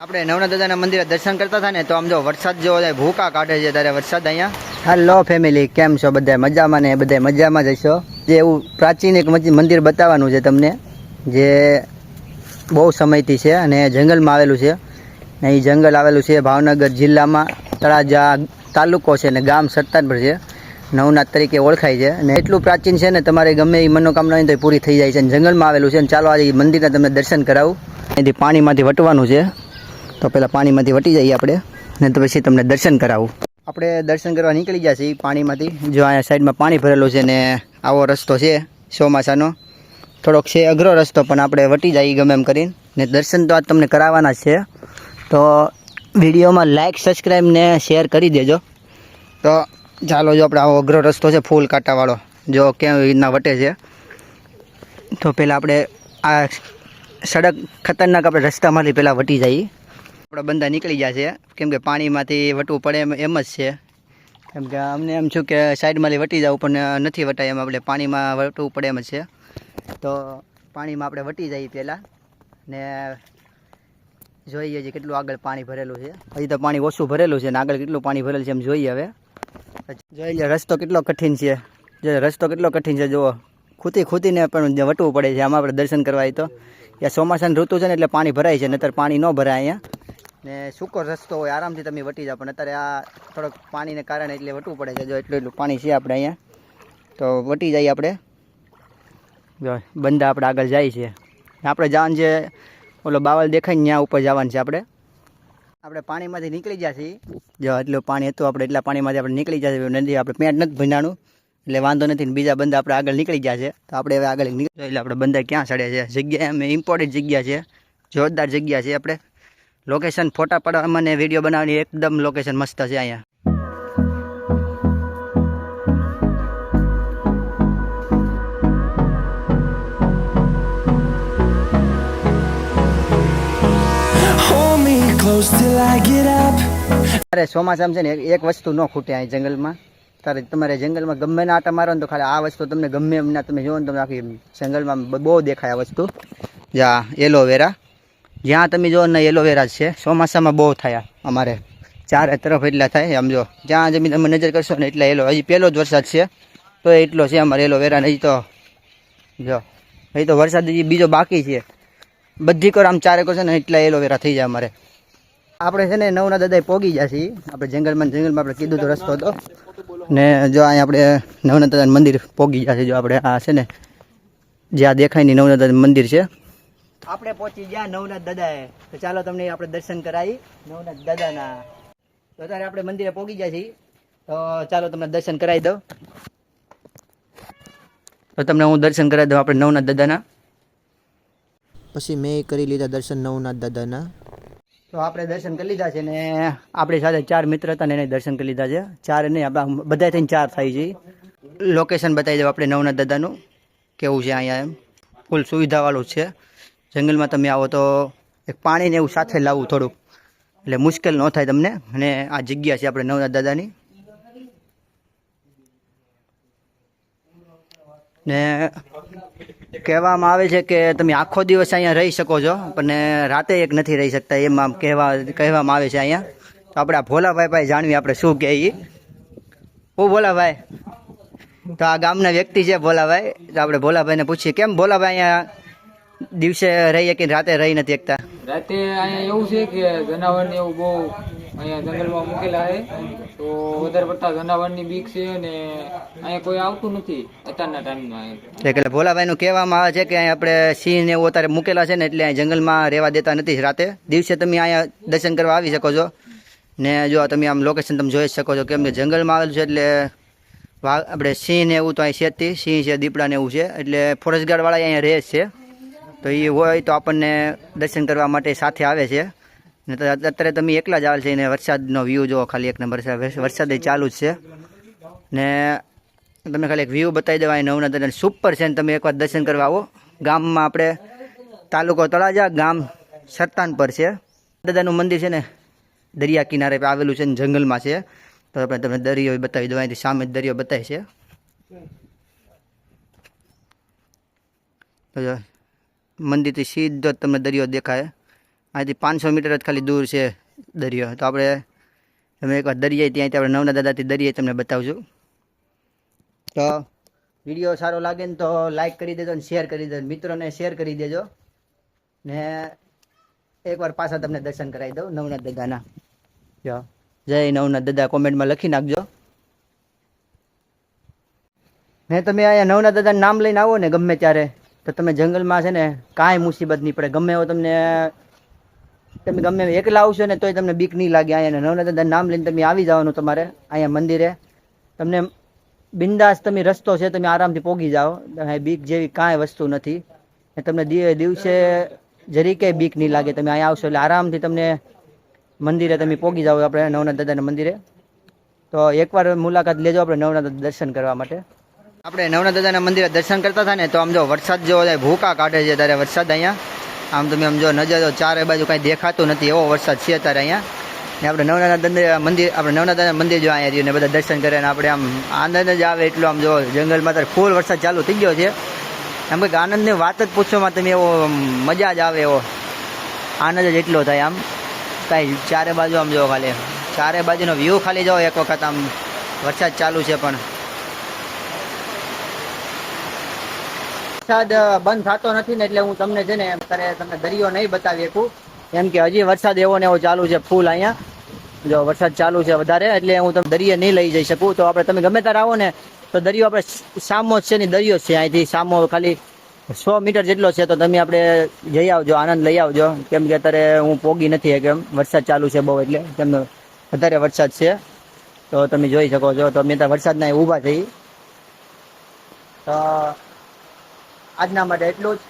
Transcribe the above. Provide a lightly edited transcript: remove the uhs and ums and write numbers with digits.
આપણે નવનાથ દાદાના મંદિરે દર્શન કરતા હતા ને તો આમ જો વરસાદ જેવો થાય ભૂકા કાઢે છે ત્યારે વરસાદ અહીંયા. હેલો ફેમિલી, કેમ છો બધા? મજામાં ને? બધા મજામાં જ હશો. જે એવું પ્રાચીન એક મંદિર બતાવવાનું છે તમને, જે બહુ સમયથી છે અને જંગલમાં આવેલું છે. ને એ જંગલ આવેલું છે ભાવનગર જિલ્લામાં, તળાજા તાલુકો છે ને ગામ સરતાનપર છે. નવનાથ તરીકે ઓળખાય છે અને એટલું પ્રાચીન છે ને તમારે ગમે એ મનોકામના હોય તો પૂરી થઈ જાય છે. જંગલમાં આવેલું છે. ચાલો આજે મંદિરના તમને દર્શન કરાવું. અહીંથી પાણીમાંથી વટવાનું છે, તો પહેલાં પાણીમાંથી વટી જઈએ આપણે ને તો પછી તમને દર્શન કરાવું. આપણે દર્શન કરવા નીકળી ગયા છીએ પાણીમાંથી. જો અહીંયા સાઈડમાં પાણી ભરેલું છે ને આવો રસ્તો છે ચોમાસાનો. થોડોક છે અઘરો રસ્તો, પણ આપણે વટી જઈએ ગમે એમ કરીને. ને દર્શન તો આજ તમને કરાવવાના જ છે, તો વિડીયોમાં લાઇક, સબસ્ક્રાઈબ ને શેર કરી દેજો. તો ચાલો, જો આપણે આવો અઘરો રસ્તો છે ફૂલ કાંટાવાળો, જો કેવી રીતના વટે છે. તો પહેલાં આપણે આ સડક ખતરનાક આપણે રસ્તામાંથી પહેલાં વટી જઈએ. આપણા બંદા નીકળી ગયા છે, કેમ કે પાણીમાંથી વટવું પડે એમ જ છે. કેમ કે અમને એમ છું કે સાઈડમાંથી વટી જવું, પણ નથી વટાય એમ, આપણે પાણીમાં વટવું પડે એમ જ છે. તો પાણીમાં આપણે વટી જઈએ પહેલાં ને જોઈએ છે કેટલું આગળ પાણી ભરેલું છે. હજી તો પાણી ઓછું ભરેલું છે ને આગળ કેટલું પાણી ભરેલું છે એમ જોઈએ. હવે જોઈ લે રસ્તો કેટલો કઠિન છે. જો રસ્તો કેટલો કઠિન છે, જુઓ. ખૂતીને પણ વટવું પડે છે આમાં આપણે દર્શન કરવા. તો ત્યાં ચોમાસાની ઋતુ છે ને એટલે પાણી ભરાય છે, નહીંતર પાણી ન ભરાય અહીંયા. ને સૂકો રસ્તો હોય આરામથી તમે વટી જાઓ, પણ અત્યારે આ થોડોક પાણીને કારણે એટલે વટવું પડે છે. જો એટલું પાણી છે આપણે અહીંયા, તો વટી જઈએ આપણે. જો બંદા આપણે આગળ જાય છે. આપણે જવાનું છે ઓલો બાવલ દેખાય ને ત્યાં ઉપર જવાનું છે આપણે પાણીમાંથી નીકળી ગયા છીએ. જો એટલું પાણી હતું આપણે, એટલા પાણીમાંથી આપણે નીકળી ગયા છીએ. નદી આપણે પેન્ટ નથી ભીનાણું એટલે વાંધો નથી. ને બીજા બંદા આપણે આગળ નીકળી ગયા છે, તો આપણે હવે આગળ નીકળી એટલે આપણે બંદા ક્યાં ચડે છે. જગ્યા એમ ઇમ્પોર્ટન્ટ જગ્યા છે, જોરદાર જગ્યા છે. આપણે લોકેશન ફોટા પાડવામાં અને વિડીયો બનાવવાની એકદમ લોકેશન મસ્ત છે અહીંયા. અરે ચોમાસામાં છે ને એક વસ્તુ ન ખૂટે અહીં જંગલમાં. તમારે જંગલમાં ગમે ના આટા મારો ને તો ખાલી આ વસ્તુ તમને ગમે એમ ના તમે જોવો ને તમે આખી જંગલમાં બહુ દેખાય આ વસ્તુ. જા એલોવેરા, જ્યાં તમે જો ને એલોવેરા છે. ચોમાસામાં બહુ થાય અમારે ચારે તરફ એટલા થાય. આમ જો જ્યાં જમીન તમે નજર કરશો ને એટલા હજી પહેલો જ વરસાદ છે તો એટલો છે અમારે એલોવેરા. હજી તો જો હજી તો વરસાદ હજી બીજો બાકી છે. બધી કર આમ ચારે કરશો ને એટલા એલોવેરા થઈ જાય અમારે. આપણે છે ને નવનાથ દાદા પોગી ગયા છીએ. આપણે જંગલમાં આપણે કીધું તો રસ્તો હતો ને જો અહીંયા આપણે નવનાથ દાદાનું મંદિર પોગી ગયા છે. જો આપણે આ છે ને જ્યાં દેખાય નહીં નવનાથ દાદાનું મંદિર છે. આપણે પહોંચી ગયા નવનાથ દાદાએ. તો ચાલો તમને આપણે દર્શન કરાવી નવનાથ દાદાના. તો અત્યારે આપણે મંદિરે પહોંચી ગયા છીએ, તો ચાલો તમને દર્શન કરાવી દઉં. તો તમને હું દર્શન કરાવી દઉં આપણે નવનાથ દાદાના. પછી મેં કરી લીધા દર્શન નવનાથ દાદાના. તો આપણે દર્શન કરી લીધા છે ને આપણી સાથે 4 મિત્ર હતા ને એને દર્શન કરી લીધા છે. 4 નહીં, આપણા બધા થઈને 4 થાય છે. લોકેશન બતાવી દઉં આપણે નવનાથ દાદાનું કેવું છે અહીંયા. એમ ફૂલ સુવિધાવાળું છે. જંગલમાં તમે આવો તો એક પાણીને એવું સાથે લાવવું થોડુંક, એટલે મુશ્કેલ ન થાય તમને. અને આ જગ્યા છે આપણે નવનાથ દાદાની. ને કહેવામાં આવે છે કે તમે આખો દિવસ અહીંયા રહી શકો છો, પણ રાતે એક નથી રહી શકતા એમ આમ કહેવામાં આવે છે અહીંયા. તો આપણે આ ભોલાભાઈ પાસે જાણવી આપણે શું કહે. હું ભોલાભાઈ, તો આ ગામના વ્યક્તિ છે ભોલાભાઈ. તો આપણે ભોલાભાઈને પૂછીએ કેમ ભોલાભાઈ અહીંયા દિવસે રહીએ કે રાતે રહી નથી શકતા? રાતે અહીંયા એવું છે કે જનાવરને એવું બહુ અહીંયા જંગલમાં મૂકેલા છે, તો વધારે પડતા જનાવરની બીક છે અને અહીંયા કોઈ આવતું નથી અત્યારના ટાઈમમાં. એટલે ભોલાભાઈનું કહેવામાં આવે છે કે અહીંયા આપણે સિંહ ને એવું અત્યારે મૂકેલા છે ને એટલે જંગલમાં રહેવા દેતા નથી રાતે. દિવસે તમે અહીંયા દર્શન કરવા આવી શકો છો. ને જો તમે આમ લોકેશન તમે જોઈ શકો છો, કેમ કે જંગલમાં આવેલું છે એટલે આપણે સિંહ ને એવું તો અહીં છે, સિંહ છે, દીપડા ને એવું છે. એટલે ફોરેસ્ટ ગાર્ડવાળા અહીંયા રહે છે, તો એ હોય તો આપણને દર્શન કરવા માટે સાથે આવે છે. ને અત્યારે તમે એકલા જ આવે છે. ને વરસાદનો વ્યૂ જુઓ ખાલી એક નંબર છે. વરસાદ ચાલુ જ છે ને તમે ખાલી એક વ્યૂ બતાવી દેવાય નવનાથ દાદાને સુપર છે. ને તમે એકવાર દર્શન કરવા આવો. ગામમાં આપણે તાલુકો તળાજા, ગામ સરતાનપર છે. દાદાનું મંદિર છે ને દરિયા કિનારે આવેલું છે ને જંગલમાં છે. તો આપણે તમને દરિયો બતાવી દેવાય, સામે જ દરિયો બતાવે છે. તો મંદિરથી સીધો તમને દરિયો દેખાય. અહીંથી 500 મીટર જ ખાલી દૂર છે દરિયો. તો આપણે તમે એકવાર દરિયાએ ત્યાંથી આપણે નવના દાદાથી દરિયાએ તમને બતાવશું. તો વિડીયો સારો લાગે ને તો લાઈક કરી દેજો અને શેર કરી દેજો, મિત્રોને શેર કરી દેજો. ને એકવાર પાછા તમને દર્શન કરાવી દઉં નવનાથ દાદાના. જો જય નવનાથ દાદા કોમેન્ટમાં લખી નાખજો. ને તમે અહીંયા નવનાથ દાદાનું નામ લઈને આવો ને ગમે ત્યારે, તો તમે જંગલમાં છે ને કાંઈ મુસીબત નહીં પડે. ગમે એવો તમને, તમે ગમે એકલા આવશો ને તોય તમને બીક નહીં લાગે. અહીંયા નવનાથ દાદાનું નામ લઈને તમે આવી જવાનું તમારે અહીંયા મંદિરે. તમને બિંદાસ તમે રસ્તો છે, તમે આરામથી પહોંચી જાઓ. બીક જેવી કાંઈ વસ્તુ નથી. ને તમને દિવસે જરી કંઈ બીક નહીં લાગે. તમે અહીંયા આવશો એટલે આરામથી તમને મંદિરે તમે પહોંચી જાઓ, આપણે નવનાથ દાદાના મંદિરે. તો એકવાર મુલાકાત લેજો આપણે નવનાથ દર્શન કરવા માટે. આપણે નવનાથ દાદાના મંદિરે દર્શન કરતા હતા ને તો આમ જો વરસાદ જેવો થાય, ભૂકા કાઢે છે ત્યારે વરસાદ અહીંયા. આમ તમે આમ જો નજર તો ચારે બાજુ કાંઈ દેખાતું નથી, એવો વરસાદ છે અત્યારે અહીંયા. ને આપણે નવનાથ મંદિર, આપણે નવનાથ દાદાના મંદિર જો અહીંયા રહ્યું ને બધા દર્શન કરે ને આપણે આમ આનંદ જ આવે એટલો. આમ જો જંગલમાં ત્યારે ફૂલ વરસાદ ચાલુ થઈ ગયો છે. આમ કંઈક આનંદની વાત જ પૂછવામાં તમે એવો મજા જ આવે, એવો આનંદ જ એટલો થાય. આમ કાંઈ ચારે બાજુ આમ જો ખાલી ચારે બાજુનો વ્યૂ ખાલી જાઓ એક વખત. આમ વરસાદ ચાલુ છે પણ વરસાદ બંધ થતો નથી ને એટલે હું તમને છે ને અત્યારે તમને દરિયો નહીં બતાવી શકું, કેમ કે હજી વરસાદ એવો ને એવો ચાલુ છે ફૂલ અહીંયા. જો વરસાદ ચાલુ છે વધારે એટલે હું તમને દરિયે નહીં લઈ જઈ શકું. તો આપણે તમે ગમે ત્યારે આવો ને તો દરિયો આપણે સામો જ છે ને, દરિયો છે અહીંથી સામો ખાલી 100 મીટર જેટલો છે. તો તમે આપણે જઈ આવજો, આનંદ લઈ આવજો. કેમ કે અત્યારે હું પોગી નથી કેમ વરસાદ ચાલુ છે બહુ, એટલે કેમ વધારે વરસાદ છે. તો તમે જોઈ શકો છો. તો અમે ત્યાં વરસાદના ઊભા થઈ. તો આજના માટે એટલું જ.